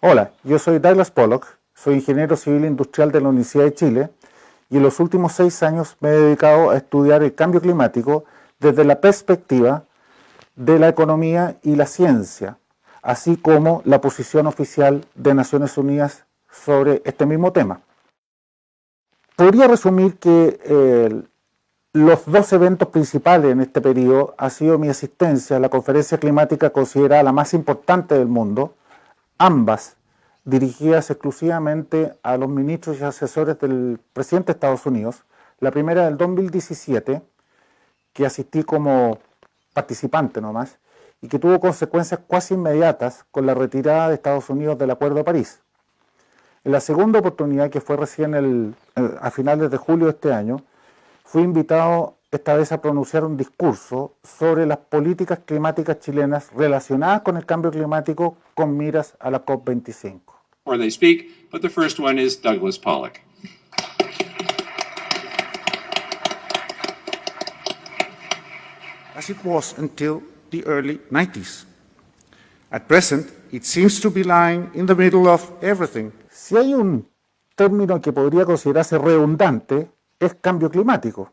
Hola, yo soy Douglas Pollock, soy ingeniero civil industrial de la Universidad de Chile y en los últimos 6 años me he dedicado a estudiar el cambio climático desde la perspectiva de la economía y la ciencia, así como la posición oficial de Naciones Unidas sobre este mismo tema. Podría resumir que los dos eventos principales en este periodo ha sido mi asistencia a la conferencia climática considerada la más importante del mundo, ambas dirigidas exclusivamente a los ministros y asesores del presidente de Estados Unidos. La primera del 2017, que asistí como participante nomás, y que tuvo consecuencias casi inmediatas con la retirada de Estados Unidos del Acuerdo de París. En la segunda oportunidad, que fue recién a finales de julio de este año, fui invitado esta vez a pronunciar un discurso sobre las políticas climáticas chilenas relacionadas con el cambio climático con miras a la COP25. Or they speak, but the first one is Douglas Pollock. As it was until the early 90s. At present, it seems to be lying in the middle of everything. Si hay un término que podría considerarse redundante, es cambio climático.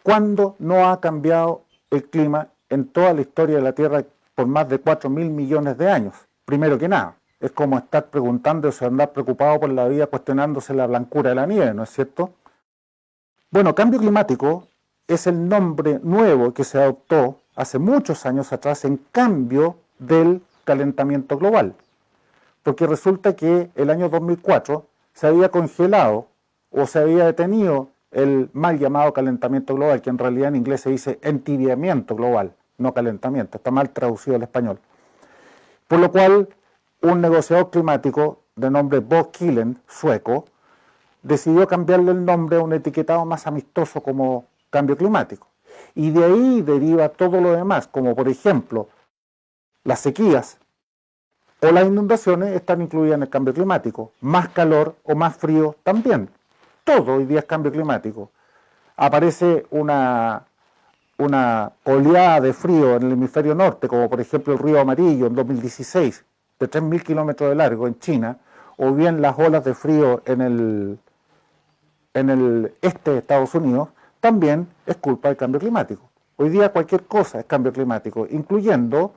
¿Cuándo no ha cambiado el clima en toda la historia de la Tierra por más de 4.000 millones de años? Primero que nada, es como estar preguntándose o andar preocupado por la vida cuestionándose la blancura de la nieve, ¿no es cierto? Bueno, cambio climático es el nombre nuevo que se adoptó hace muchos años atrás en cambio del calentamiento global. Porque resulta que el año 2004 se había congelado o se había detenido el mal llamado calentamiento global, que en realidad en inglés se dice entibiamiento global, no calentamiento, está mal traducido al español. Por lo cual, un negociador climático de nombre Bo Killen, sueco, decidió cambiarle el nombre a un etiquetado más amistoso como cambio climático. Y de ahí deriva todo lo demás, como por ejemplo, las sequías o las inundaciones están incluidas en el cambio climático, más calor o más frío también. Todo hoy día es cambio climático. Aparece una oleada de frío en el hemisferio norte, como por ejemplo el río Amarillo en 2016, de 3.000 kilómetros de largo en China, o bien las olas de frío en el este de Estados Unidos, también es culpa del cambio climático. Hoy día cualquier cosa es cambio climático, incluyendo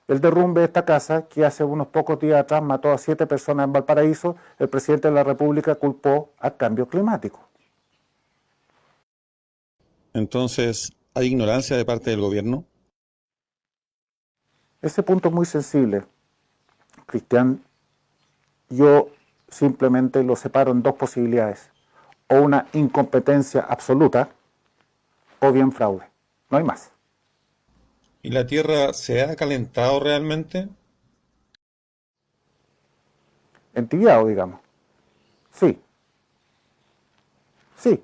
el derrumbe de esta casa que hace unos pocos días atrás mató a 7 personas en Valparaíso. El presidente de la República culpó al cambio climático. Entonces, ¿hay ignorancia de parte del gobierno? Ese punto es muy sensible, Cristian. Yo simplemente lo separo en dos posibilidades: o una incompetencia absoluta o bien fraude, no hay más. ¿Y la Tierra se ha calentado realmente? Entibiado, digamos. Sí. Sí.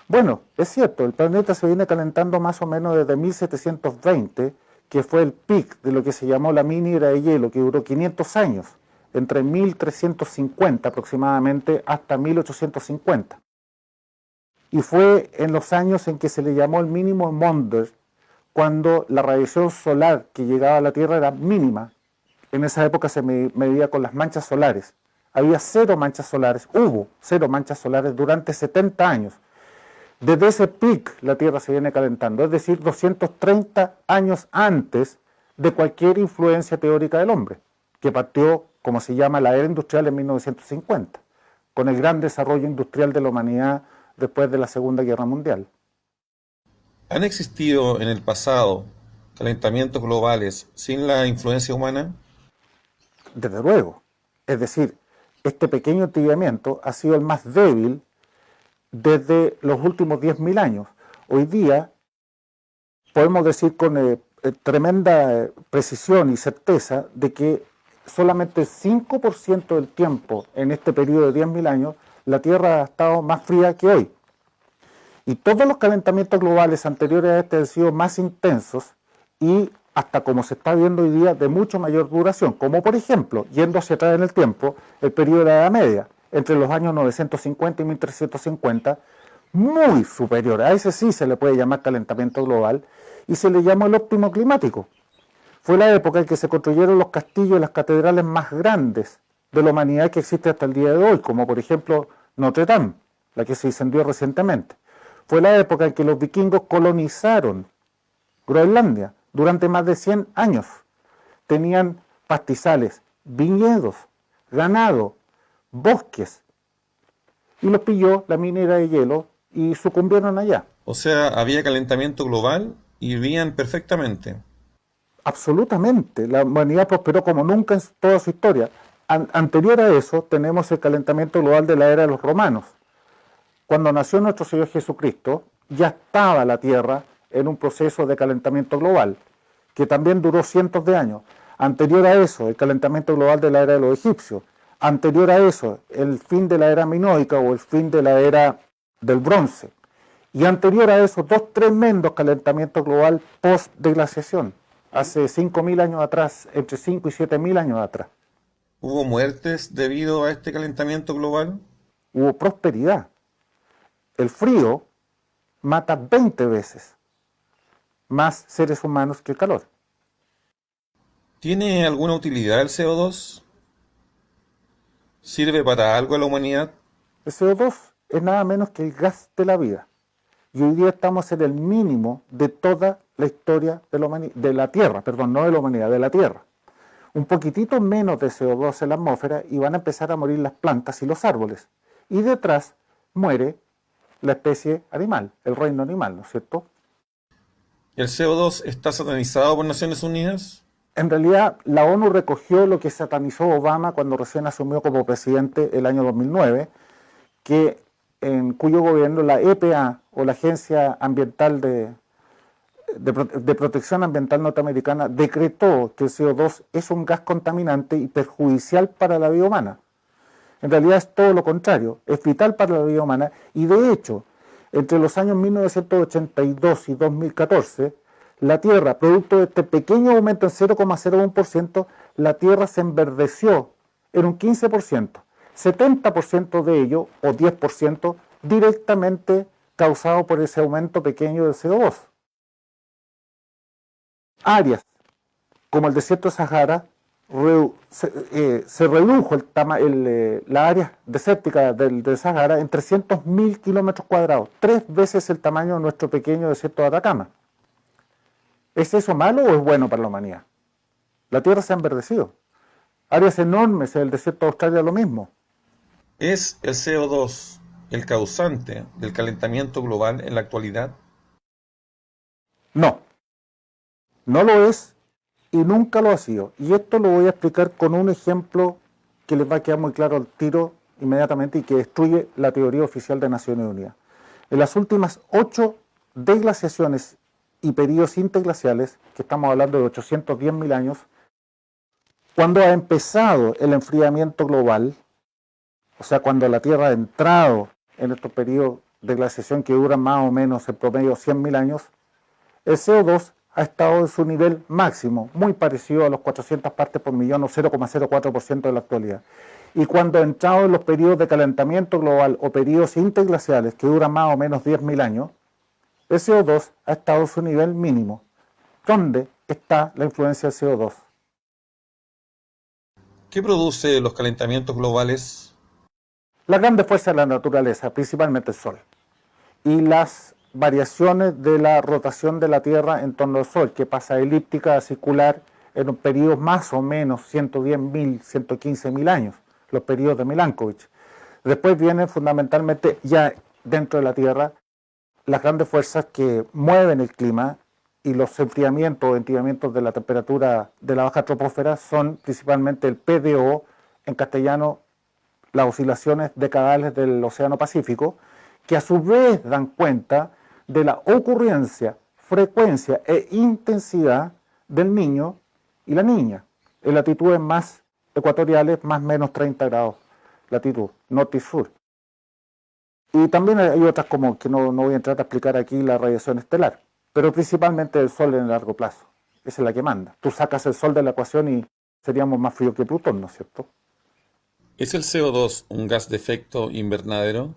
Bueno, es cierto, el planeta se viene calentando más o menos desde 1720, que fue el pic de lo que se llamó la mini era de hielo, que duró 500 años, entre 1350 aproximadamente hasta 1850. Y fue en los años en que se le llamó el mínimo Maunder, cuando la radiación solar que llegaba a la Tierra era mínima. En esa época se medía con las manchas solares. Había 0 manchas solares, hubo 0 manchas solares durante 70 años. Desde ese pic la Tierra se viene calentando, es decir, 230 años antes de cualquier influencia teórica del hombre, que partió, como se llama, la era industrial en 1950, con el gran desarrollo industrial de la humanidad después de la Segunda Guerra Mundial. ¿Han existido en el pasado calentamientos globales sin la influencia humana? Desde luego. Es decir, este pequeño entibiamiento ha sido el más débil desde los últimos 10.000 años. Hoy día podemos decir con tremenda precisión y certeza de que solamente el 5% del tiempo en este periodo de 10.000 años la Tierra ha estado más fría que hoy. Y todos los calentamientos globales anteriores a este han sido más intensos y hasta como se está viendo hoy día de mucho mayor duración, como por ejemplo, yendo hacia atrás en el tiempo, el periodo de la Edad Media, entre los años 950 y 1350, muy superior. A ese sí se le puede llamar calentamiento global y se le llama el óptimo climático. Fue la época en que se construyeron los castillos y las catedrales más grandes de la humanidad que existe hasta el día de hoy, como por ejemplo Notre Dame, la que se incendió recientemente. Fue la época en que los vikingos colonizaron Groenlandia durante más de 100 años. Tenían pastizales, viñedos, ganado, bosques, y los pilló la minera de hielo y sucumbieron allá. O sea, había calentamiento global y vivían perfectamente. Absolutamente, la humanidad prosperó como nunca en toda su historia. Anterior a eso tenemos el calentamiento global de la era de los romanos. Cuando nació nuestro Señor Jesucristo, ya estaba la Tierra en un proceso de calentamiento global, que también duró cientos de años. Anterior a eso, el calentamiento global de la era de los egipcios. Anterior a eso, el fin de la era minoica o el fin de la era del bronce. Y anterior a eso, dos tremendos calentamientos global post-deglaciación, hace 5.000 años atrás, entre 5 y 7.000 años atrás. ¿Hubo muertes debido a este calentamiento global? Hubo prosperidad. El frío mata 20 veces más seres humanos que el calor. ¿Tiene alguna utilidad el CO2? ¿Sirve para algo a la humanidad? El CO2 es nada menos que el gas de la vida. Y hoy día estamos en el mínimo de toda la historia de la Tierra, perdón, no de la humanidad, de la Tierra. Un poquitito menos de CO2 en la atmósfera y van a empezar a morir las plantas y los árboles. Y detrás muere la especie animal, el reino animal, ¿no es cierto? ¿El CO2 está satanizado por Naciones Unidas? En realidad, la ONU recogió lo que satanizó Obama cuando recién asumió como presidente el año 2009, en cuyo gobierno la EPA, o la Agencia Ambiental de Protección Ambiental Norteamericana, decretó que el CO2 es un gas contaminante y perjudicial para la vida humana. En realidad es todo lo contrario, es vital para la vida humana y de hecho, entre los años 1982 y 2014, la Tierra, producto de este pequeño aumento en 0,01%, la Tierra se enverdeció en un 15%, 70% de ello, o 10%, directamente causado por ese aumento pequeño del CO2. Áreas como el desierto de Sahara, se redujo la área desértica del Sahara en 300.000 kilómetros cuadrados, 3 veces el tamaño de nuestro pequeño desierto de Atacama. ¿Es eso malo o es bueno para la humanidad? La Tierra se ha enverdecido. Áreas enormes en el desierto de Australia lo mismo. ¿Es el CO2 el causante del calentamiento global en la actualidad? No, no lo es y nunca lo ha sido. Y esto lo voy a explicar con un ejemplo que les va a quedar muy claro al tiro inmediatamente y que destruye la teoría oficial de Naciones Unidas. En las últimas 8 deglaciaciones y periodos interglaciales, que estamos hablando de 810.000 años, cuando ha empezado el enfriamiento global, o sea, cuando la Tierra ha entrado en estos periodos de glaciación que duran más o menos en promedio 100.000 años, el CO2 ha estado en su nivel máximo, muy parecido a los 400 partes por millón o 0,04% de la actualidad. Y cuando ha entrado en los periodos de calentamiento global o periodos interglaciales que duran más o menos 10.000 años, el CO2 ha estado en su nivel mínimo. ¿Dónde está la influencia del CO2? ¿Qué produce los calentamientos globales? Las grandes fuerzas de la naturaleza, principalmente el Sol, y las variaciones de la rotación de la Tierra en torno al Sol, que pasa elíptica a circular en un periodo más o menos 110.000, 115.000 años, los periodos de Milankovitch. Después vienen fundamentalmente ya dentro de la Tierra las grandes fuerzas que mueven el clima y los enfriamientos o entibiamientos de la temperatura de la baja troposfera son principalmente el PDO, en castellano las oscilaciones decadales del Océano Pacífico, que a su vez dan cuenta de la ocurrencia, frecuencia e intensidad del niño y la niña, en latitudes más ecuatoriales, más o menos 30 grados latitud, norte y sur. Y también hay otras como que no voy a entrar a explicar aquí, la radiación estelar, pero principalmente el Sol en el largo plazo, esa es la que manda. Tú sacas el Sol de la ecuación y seríamos más fríos que Plutón, ¿no es cierto? ¿Es el CO2 un gas de efecto invernadero?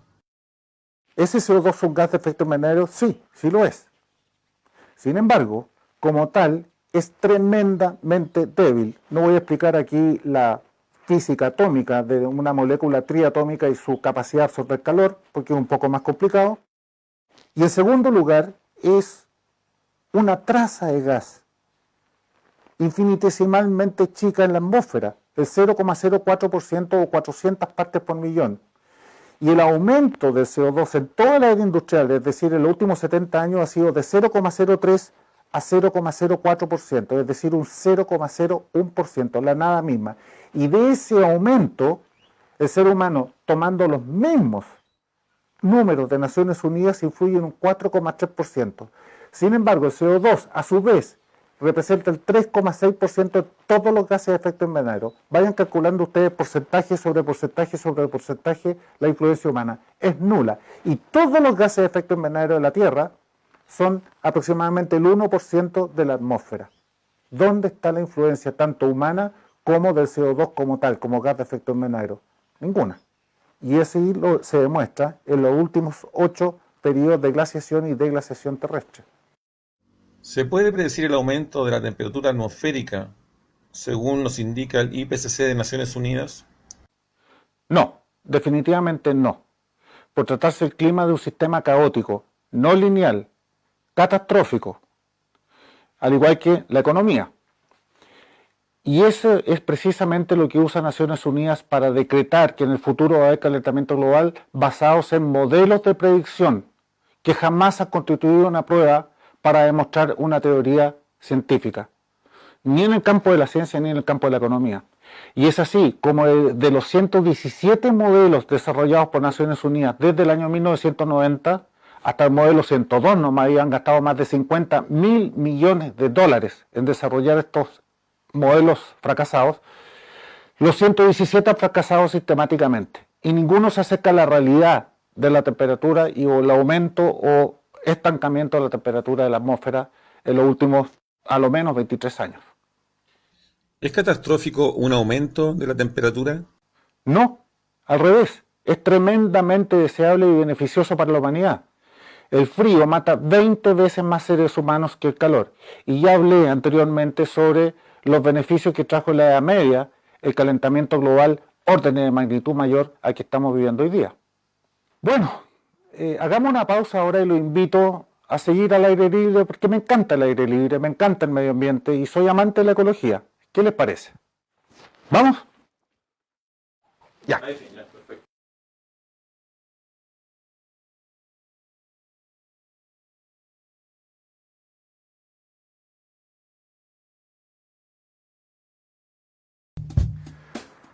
¿Ese CO2 es un gas de efecto invernadero? Sí, sí lo es. Sin embargo, como tal, es tremendamente débil. No voy a explicar aquí la física atómica de una molécula triatómica y su capacidad de absorber calor, porque es un poco más complicado. Y en segundo lugar, es una traza de gas infinitesimalmente chica en la atmósfera, el 0,04% o 400 partes por millón. Y el aumento del CO2 en toda la era industrial, es decir, en los últimos 70 años, ha sido de 0,03 a 0,04%, es decir, un 0,01%, la nada misma. Y de ese aumento, el ser humano, tomando los mismos números de Naciones Unidas, influye en un 4,3%. Sin embargo, el CO2, a su vez, representa el 3,6% de todos los gases de efecto invernadero. Vayan calculando ustedes porcentaje sobre porcentaje sobre porcentaje, la influencia humana es nula. Y todos los gases de efecto invernadero de la Tierra son aproximadamente el 1% de la atmósfera. ¿Dónde está la influencia tanto humana como del CO2 como tal, como gas de efecto invernadero? Ninguna. Y eso se demuestra en los últimos 8 periodos de glaciación y deglaciación terrestre. ¿Se puede predecir el aumento de la temperatura atmosférica, según nos indica el IPCC de Naciones Unidas? No, definitivamente no. Por tratarse el clima de un sistema caótico, no lineal, catastrófico, al igual que la economía. Y eso es precisamente lo que usa Naciones Unidas para decretar que en el futuro va a haber calentamiento global basados en modelos de predicción que jamás han constituido una prueba para demostrar una teoría científica, ni en el campo de la ciencia ni en el campo de la economía. Y es así como de los 117 modelos desarrollados por Naciones Unidas desde el año 1990 hasta el modelo 102, nomás habían gastado más de 50.000 millones de dólares en desarrollar estos modelos fracasados. Los 117 han fracasado sistemáticamente y ninguno se acerca a la realidad de la temperatura y o el aumento o estancamiento de la temperatura de la atmósfera en los últimos, a lo menos, 23 años. ¿Es catastrófico un aumento de la temperatura? No, al revés, es tremendamente deseable y beneficioso para la humanidad. El frío mata 20 veces más seres humanos que el calor. Y ya hablé anteriormente sobre los beneficios que trajo en la Edad Media el calentamiento global, órdenes de magnitud mayor al que estamos viviendo hoy día. Bueno, hagamos una pausa ahora y lo invito a seguir al aire libre porque me encanta el aire libre, me encanta el medio ambiente y soy amante de la ecología. ¿Qué les parece? ¿Vamos? Ya.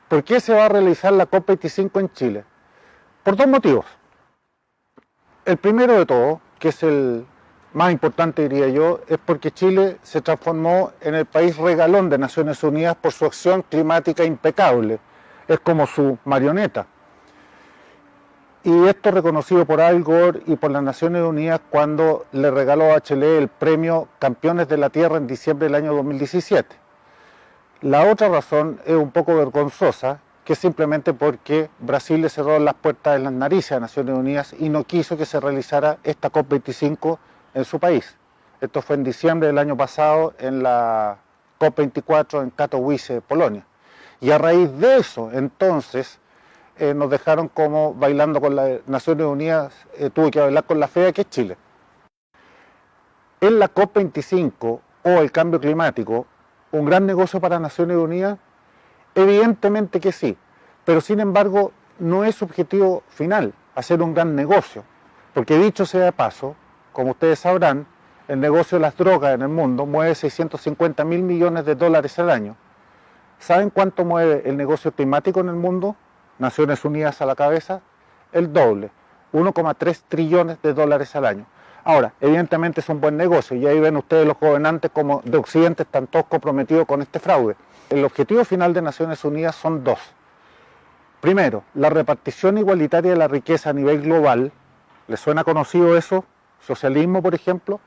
¿Por qué se va a realizar la COP25 en Chile? Por dos motivos. El primero de todo, que es el más importante diría yo, es porque Chile se transformó en el país regalón de Naciones Unidas por su acción climática impecable. Es como su marioneta. Y esto reconocido por Al Gore y por las Naciones Unidas cuando le regaló a Chile el premio Campeones de la Tierra en diciembre del año 2017. La otra razón es un poco vergonzosa, que es simplemente porque Brasil le cerró las puertas en las narices a Naciones Unidas y no quiso que se realizara esta COP25 en su país. Esto fue en diciembre del año pasado en la COP24 en Katowice, Polonia. Y a raíz de eso, entonces, nos dejaron como bailando con las Naciones Unidas, tuvo que bailar con la fea que es Chile. En la COP25 o el cambio climático, ¿un gran negocio para Naciones Unidas? Evidentemente que sí, pero sin embargo no es su objetivo final, hacer un gran negocio, porque dicho sea de paso, como ustedes sabrán, el negocio de las drogas en el mundo mueve 650.000 millones de dólares al año. ¿Saben cuánto mueve el negocio climático en el mundo? Naciones Unidas a la cabeza, el doble, 1,3 trillones de dólares al año. Ahora, evidentemente es un buen negocio y ahí ven ustedes los gobernantes como de Occidente están todos comprometidos con este fraude. El objetivo final de Naciones Unidas son dos. Primero, la repartición igualitaria de la riqueza a nivel global. ¿Les suena conocido eso? Socialismo, por ejemplo.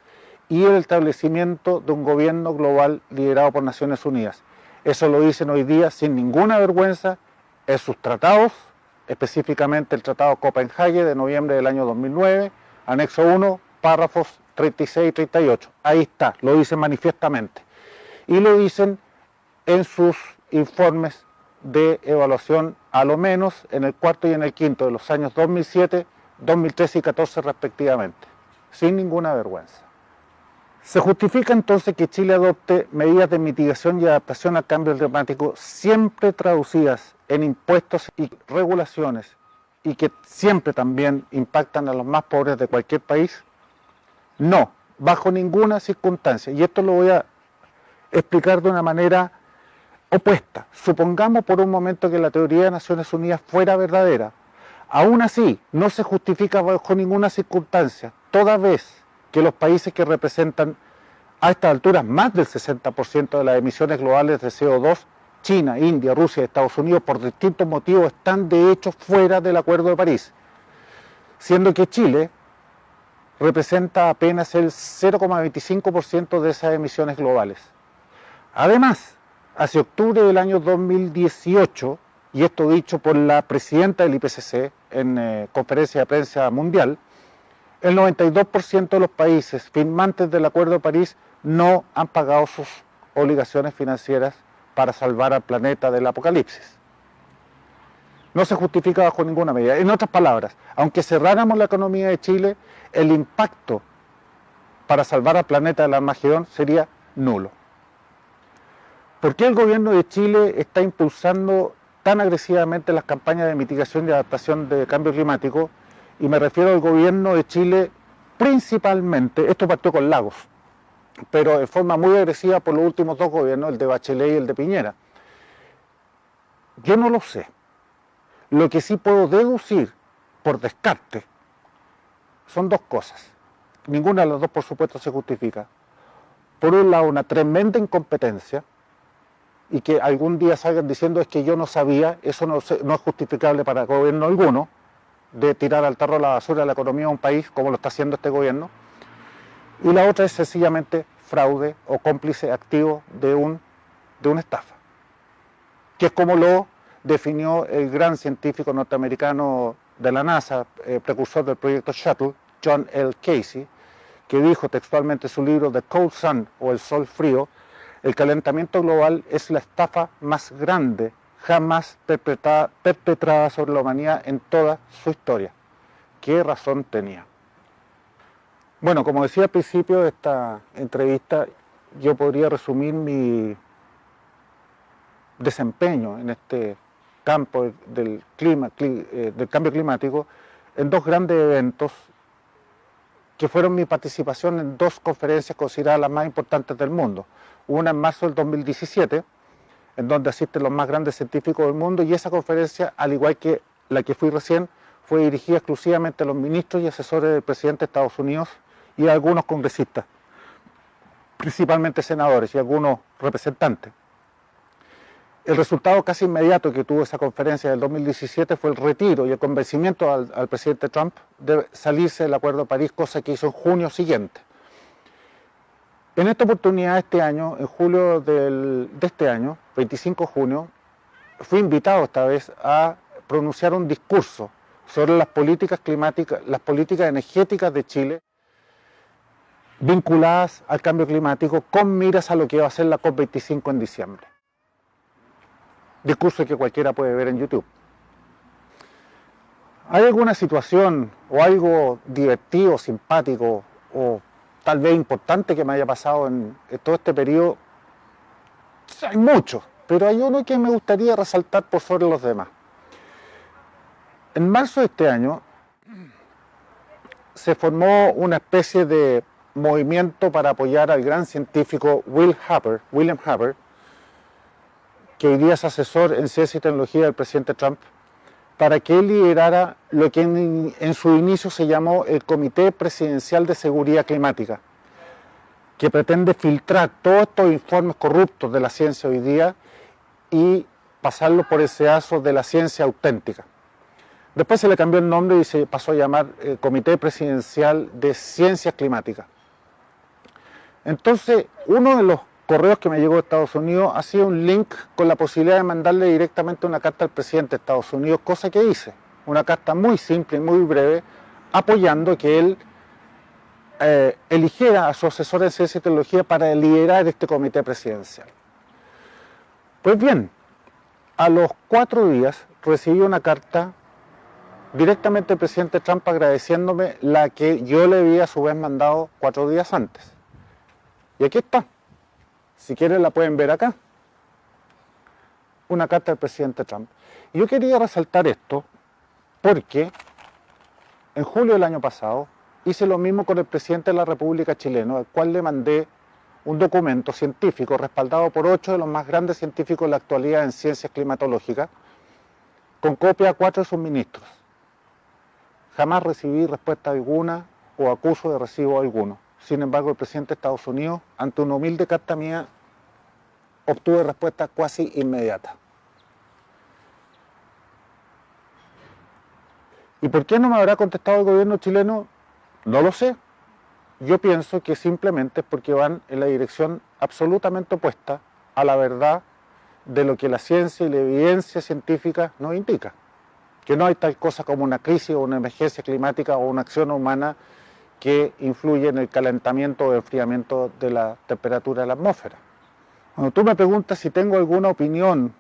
Y el establecimiento de un gobierno global liderado por Naciones Unidas. Eso lo dicen hoy día sin ninguna vergüenza en sus tratados, específicamente el Tratado Copenhague de noviembre del año 2009, anexo 1, párrafos 36 y 38. Ahí está, lo dicen manifiestamente. Y lo dicen en sus informes de evaluación a lo menos en el cuarto y en el quinto de los años 2007, 2013 y 2014 respectivamente, sin ninguna vergüenza. Se justifica entonces que Chile adopte medidas de mitigación y adaptación al cambio climático siempre traducidas en impuestos y regulaciones y que siempre también impactan a los más pobres de cualquier país. No, bajo ninguna circunstancia. Y esto lo voy a explicar de una manera opuesta. Supongamos por un momento que la teoría de Naciones Unidas fuera verdadera. Aún así, no se justifica bajo ninguna circunstancia, toda vez que los países que representan a estas alturas más del 60% de las emisiones globales de CO2, China, India, Rusia y Estados Unidos, por distintos motivos, están de hecho fuera del Acuerdo de París, siendo que Chile representa apenas el 0,25% de esas emisiones globales. Además, hacia octubre del año 2018, y esto dicho por la presidenta del IPCC en conferencia de prensa mundial, el 92% de los países firmantes del Acuerdo de París no han pagado sus obligaciones financieras para salvar al planeta del apocalipsis. No se justifica bajo ninguna medida. En otras palabras, aunque cerráramos la economía de Chile, el impacto para salvar al planeta del Armagedón sería nulo. ¿Por qué el gobierno de Chile está impulsando tan agresivamente las campañas de mitigación y adaptación de cambio climático? Y me refiero al gobierno de Chile principalmente, esto partió con Lagos, pero de forma muy agresiva por los últimos dos gobiernos, el de Bachelet y el de Piñera. Yo no lo sé. Lo que sí puedo deducir por descarte son dos cosas. Ninguna de las dos, por supuesto, se justifica. Por un lado, una tremenda incompetencia, y que algún día salgan diciendo es que yo no sabía, eso no es justificable para gobierno alguno, de tirar al tarro la basura de la economía de un país, como lo está haciendo este gobierno. Y la otra es sencillamente fraude o cómplice activo de una estafa, que es como lo definió el gran científico norteamericano de la NASA, precursor del proyecto Shuttle, John L. Casey, que dijo textualmente en su libro The Cold Sun, o El Sol Frío: el calentamiento global es la estafa más grande jamás perpetrada sobre la humanidad en toda su historia. ¿Qué razón tenía? Bueno, como decía al principio de esta entrevista, yo podría resumir mi desempeño en este campo del cambio climático en dos grandes eventos que fueron mi participación en dos conferencias consideradas las más importantes del mundo. Una en marzo del 2017, en donde asisten los más grandes científicos del mundo, y esa conferencia, al igual que la que fui recién, fue dirigida exclusivamente a los ministros y asesores del presidente de Estados Unidos y a algunos congresistas, principalmente senadores y algunos representantes. El resultado casi inmediato que tuvo esa conferencia del 2017 fue el retiro y el convencimiento al presidente Trump de salirse del Acuerdo de París, cosa que hizo en junio siguiente. En esta oportunidad, este año, en julio de este año, 25 de junio, fui invitado esta vez a pronunciar un discurso sobre las políticas climáticas, las políticas energéticas de Chile, vinculadas al cambio climático, con miras a lo que va a ser la COP25 en diciembre. Discurso que cualquiera puede ver en YouTube. ¿Hay alguna situación o algo divertido, simpático o tal vez importante que me haya pasado en todo este periodo? Hay muchos, pero hay uno que me gustaría resaltar por sobre los demás. En marzo de este año se formó una especie de movimiento para apoyar al gran científico William Haber, que hoy día es asesor en ciencia y tecnología del presidente Trump, para que él liderara lo que en su inicio se llamó el Comité Presidencial de Seguridad Climática, que pretende filtrar todos estos informes corruptos de la ciencia hoy día y pasarlos por el sedazo de la ciencia auténtica. Después se le cambió el nombre y se pasó a llamar Comité Presidencial de Ciencias Climáticas. Entonces, uno de los correos que me llegó de Estados Unidos ha sido un link con la posibilidad de mandarle directamente una carta al presidente de Estados Unidos, cosa que hice. Una carta muy simple y muy breve, apoyando que él eligiera a su asesor en ciencia y tecnología para liderar este comité presidencial. Pues bien, A los 4 días recibí una carta directamente del presidente Trump agradeciéndome la que yo le había a su vez mandado 4 días antes. Y aquí está. Si quieren la pueden ver acá. Una carta del presidente Trump. Y yo quería resaltar esto porque en julio del año pasado hice lo mismo con el presidente de la República chileno, al cual le mandé un documento científico respaldado por 8 de los más grandes científicos de la actualidad en ciencias climatológicas, con copia a 4 de sus ministros. Jamás recibí respuesta alguna o acuso de recibo alguno. Sin embargo, el presidente de Estados Unidos, ante una humilde carta mía, obtuve respuesta casi inmediata. ¿Y por qué no me habrá contestado el gobierno chileno? No lo sé. Yo pienso que simplemente es porque van en la dirección absolutamente opuesta a la verdad de lo que la ciencia y la evidencia científica nos indica. Que no hay tal cosa como una crisis o una emergencia climática o una acción humana que influye en el calentamiento o enfriamiento de la temperatura de la atmósfera. Cuando tú me preguntas si tengo alguna opinión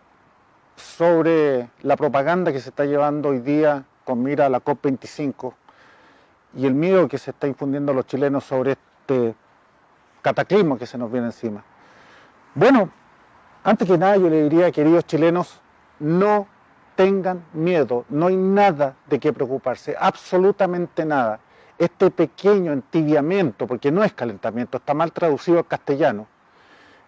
sobre la propaganda que se está llevando hoy día con mira a la COP25 y el miedo que se está infundiendo a los chilenos sobre este cataclismo que se nos viene encima. Bueno, antes que nada yo le diría, queridos chilenos, no tengan miedo, no hay nada de qué preocuparse, absolutamente nada. Este pequeño entibiamiento, porque no es calentamiento, está mal traducido al castellano,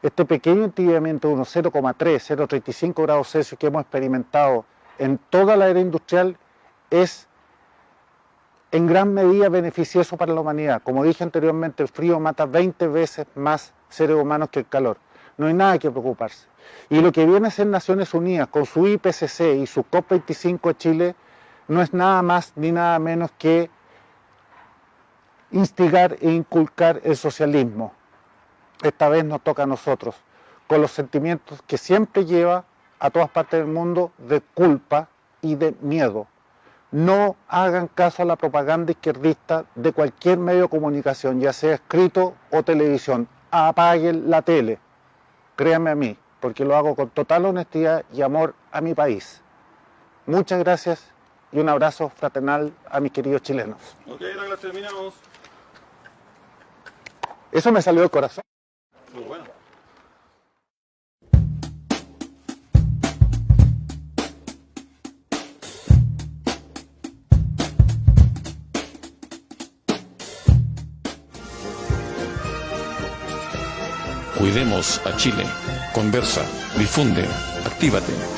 este pequeño entibiamiento de unos 0,3, 0,35 grados Celsius que hemos experimentado en toda la era industrial es en gran medida beneficioso para la humanidad. Como dije anteriormente, el frío mata 20 veces más seres humanos que el calor. No hay nada que preocuparse. Y lo que viene a ser Naciones Unidas con su IPCC y su COP25 de Chile no es nada más ni nada menos que instigar e inculcar el socialismo. Esta vez nos toca a nosotros, con los sentimientos que siempre lleva a todas partes del mundo de culpa y de miedo. No hagan caso a la propaganda izquierdista de cualquier medio de comunicación, ya sea escrito o televisión. Apaguen la tele, créanme a mí, porque lo hago con total honestidad y amor a mi país. Muchas gracias y un abrazo fraternal a mis queridos chilenos. Ok, Douglas, terminamos. Eso me salió del corazón. Muy bueno. Cuidemos a Chile. Conversa, difunde, actívate.